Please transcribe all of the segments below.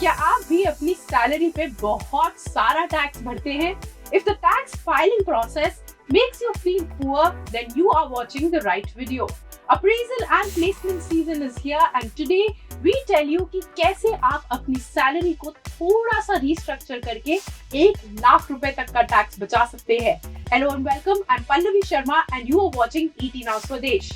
क्या आप भी अपनी सैलरी पे बहुत सारा टैक्स भरते हैं? If the tax filing process makes you feel poor, then you are watching the right video. Appraisal and placement season is here and today we tell you कि कैसे आप अपनी सैलरी को थोड़ा सा रीस्ट्रक्चर करके 1,00,000 रुपए तक का टैक्स बचा सकते हैं। Hello and welcome, I'm Pallavi Sharma and you are watching ET Now Swadesh.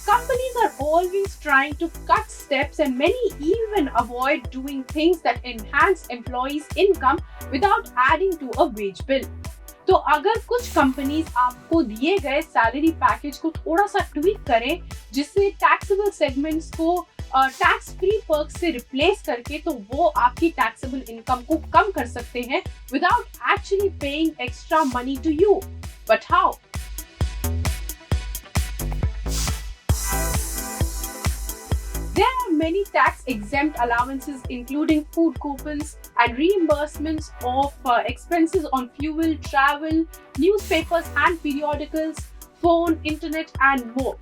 Companies are always trying to cut steps and many even avoid doing things that enhance employees' income without adding to a wage bill. तो अगर कुछ companies आपको दिए गए salary package को थोड़ा सा tweak करें जिससे टैक्सेबल सेगमेंट्स को टैक्स फ्री पर्क्स से रिप्लेस करके तो वो आपकी टैक्सेबल इनकम को कम कर सकते हैं without actually paying extra money to you. But how? There are many tax-exempt allowances including food coupons and reimbursements of expenses on fuel, travel, newspapers and periodicals, phone, internet and more.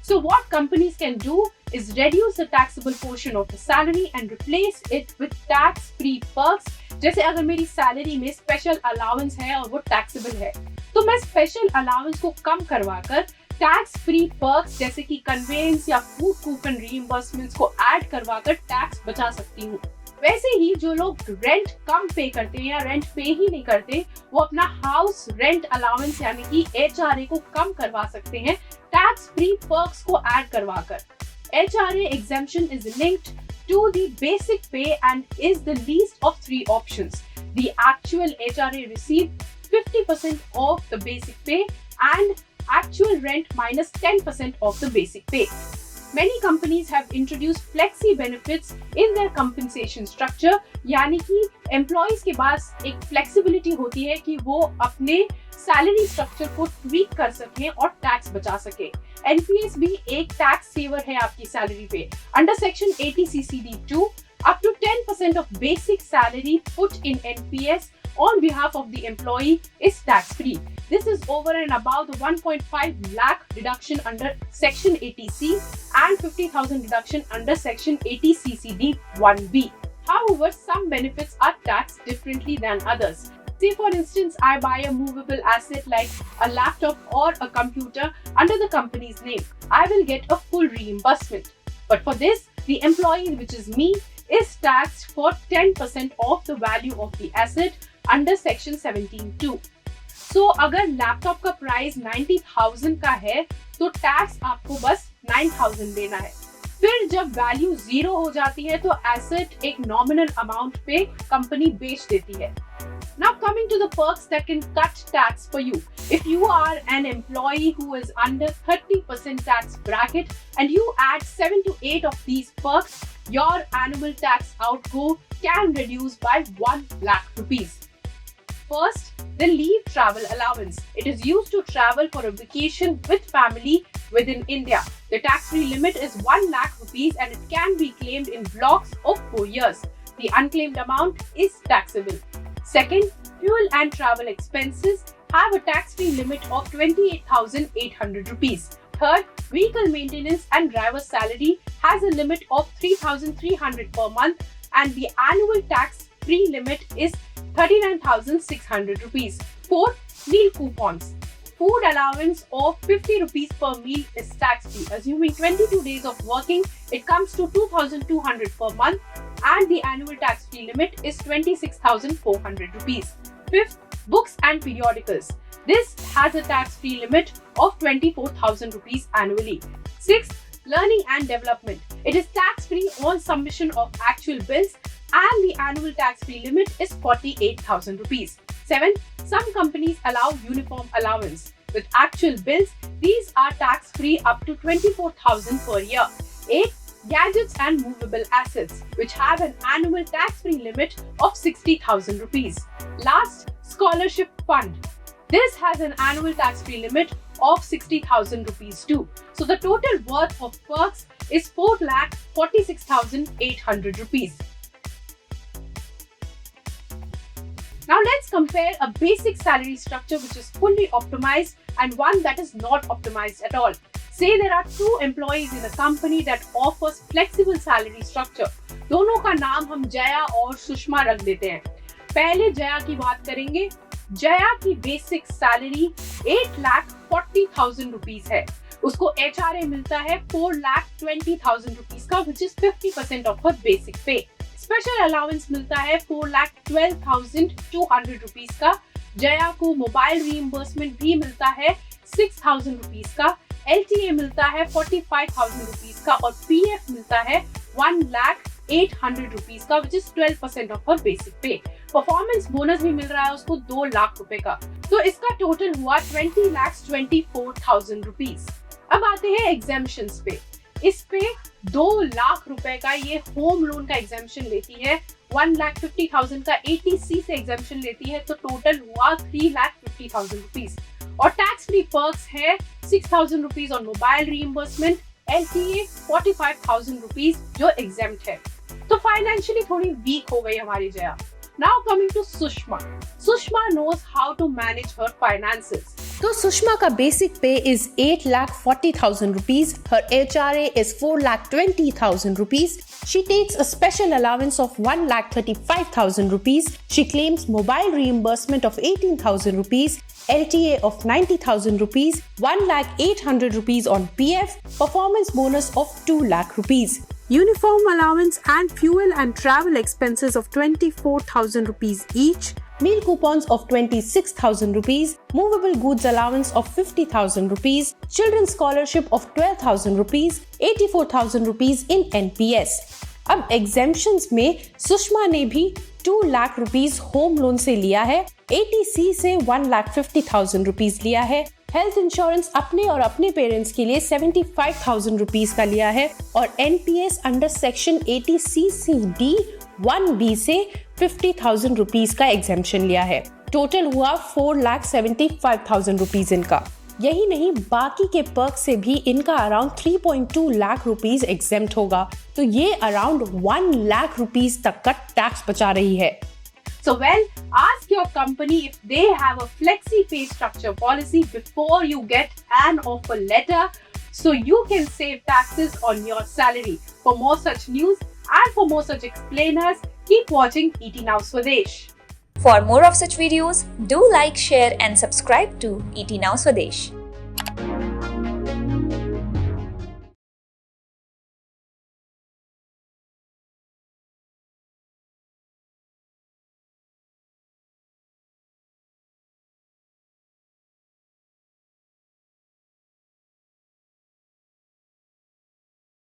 So what companies can do is reduce the taxable portion of the salary and replace it with tax-free perks. जैसे अगर मेरी salary में special allowance है और वो taxable है तो मैं स्पेशल अलाउंस को कम करवाकर टैक्स फ्री पर्क्स जैसे कि कन्वेंस या फूड कूपन रीइंबर्समेंट्स को ऐड करवाकर टैक्स बचा सकती हूँ। वैसे ही जो लोग रेंट कम पे करते हैं या रेंट पे ही नहीं करते वो अपना हाउस रेंट अलाउंस यानी कि HRA को कम करवा सकते हैं टैक्स फ्री पर्क्स को ऐड करवाकर। HRA exemption is linked to the basic pay and is the least of three options. The actual HRA received 50% of the basic pay and actual rent minus 10% of the basic pay. Many companies have introduced flexi-benefits in their compensation structure, यानी कि employees के पास एक flexibility होती है कि वो अपने salary structure को tweak कर सकें और tax बचा सकें। NPS भी एक tax saver है आपकी salary पे। Under section 80 CCD2, up to 10% of basic salary put in NPS on behalf of the employee is tax-free. This is over and above the 1.5 lakh deduction under Section 80C and 50,000 deduction under Section 80 CCD 1B. However, some benefits are taxed differently than others. Say for instance, I buy a movable asset like a laptop or a computer under the company's name. I will get a full reimbursement. But for this, the employee, which is me, is taxed for 10% of the value of the asset under Section 17(2). So, अगर laptop का price 90,000 का है तो tax आपको बस 9,000 देना है। फिर जब वैल्यू 0 हो जाती है तो एसेट एक नॉमिनल अमाउंट पे कंपनी बेच देती है। Now coming to the perks that can cut tax for you. If you are an employee who is under 30% tax bracket and you add 7 to 8 of these perks, your annual tax outgo can reduce by 1 lakh rupees. First, the leave travel allowance. It is used to travel for a vacation with family within India. The tax-free limit is 1 lakh rupees and it can be claimed in blocks of 4 years. The unclaimed amount is taxable. Second, fuel and travel expenses have a tax-free limit of 28,800 rupees. Third, vehicle maintenance and driver's salary has a limit of 3,300 per month and the annual tax-free limit is 39,600 rupees. Fourth, meal coupons. Food allowance of 50 rupees per meal is tax-free. Assuming 22 days of working, it comes to 2,200 per month and the annual tax-free limit is 26,400 rupees. Fifth, books and periodicals. This has a tax-free limit of 24,000 rupees annually. Sixth, learning and development. It is tax-free on submission of actual bills and the annual tax-free limit is 48,000 rupees. 7. Some companies allow uniform allowance. With actual bills, these are tax-free up to 24,000 per year. 8. Gadgets and movable assets, which have an annual tax-free limit of 60,000 rupees. Last, scholarship fund. This has an annual tax-free limit of 60,000 rupees too. So the total worth of perks is 4,46,800 rupees. Now let's compare a basic salary structure which is fully optimized and one that is not optimized at all. Say there are two employees in a company that offers flexible salary structure. दोनों का नाम हम जया और सुषमा रख देते हैं। पहले जया की बात करेंगे। जया की बेसिक सैलरी 8,40,000 रुपीज है। उसको HRA मिलता है 4,20,000 रुपीज का, which is 50% of her basic पे। स्पेशल अलाउंस मिलता है 4,12,200 रुपीज का। जया को मोबाइल रीइंबर्समेंट भी मिलता है 6,000 रुपीज का। LTA मिलता है 45,000 रुपीज का और PF मिलता है 1,08,000 रुपीज का, which is 12% of her basic पे। परफॉर्मेंस बोनस भी मिल रहा है उसको 2 लाख रुपए का। तो इसका टोटल हुआ 20,24,000 रुपीज। अब आते हैं एग्जेम्पशंस पे। इस पे 2 लाख रुपए का ये होम लोन का एग्जेम्पशन लेती है, 1,50,000 का ATC से एग्जेम्पशन लेती है, तो टोटल हुआ 3,50,000 रुपीज। और टैक्स फ्री पर्क्स है 6,000 rupees on mobile reimbursement, LTA 45,000 rupees जो एग्जेम्प्ट है। तो फाइनेंशियली थोड़ी वीक हो गई हमारी Jaya. Now coming to Sushma. Sushma knows how to manage her finances. So Sushma ka basic pay is 8,40,000 rupees. Her HRA is 4,20,000 rupees. She takes a special allowance of 1,35,000 rupees. She claims mobile reimbursement of 18,000 rupees. LTA of 90,000 rupees, 1,08,000 rupees on PF, performance bonus of 2 lakh rupees. Uniform allowance and fuel and travel expenses of 24,000 rupees each, meal coupons of 26,000 rupees, movable goods allowance of 50,000 rupees, children's scholarship of 12,000 rupees, 84,000 rupees in NPS. अब exemptions में सुषमा ने भी 2 lakh rupees home loan से लिया है, ATC से 1,50,000 rupees लिया है, हेल्थ इंश्योरेंस अपने और अपने पेरेंट्स के लिए 75,000 रुपीस का लिया है और NPS under section 80CCD 1B से 50,000 रुपीस का एग्जेम्पशन लिया है। टोटल हुआ 4,75,000 रुपीस इनका। यही नहीं, बाकी के पर्क से भी इनका अराउंड 3.2 लाख रुपीस एग्जेम्प्ट होगा, तो ये अराउंड 1 लाख रुपीस तक का टैक्स बचा रही है। So well, ask your company if they have a flexi pay structure policy before you get an offer letter, so you can save taxes on your salary. For more such news and for more such explainers, keep watching ET Now Swadesh. For more of such videos, do like, share and subscribe to ET Now Swadesh.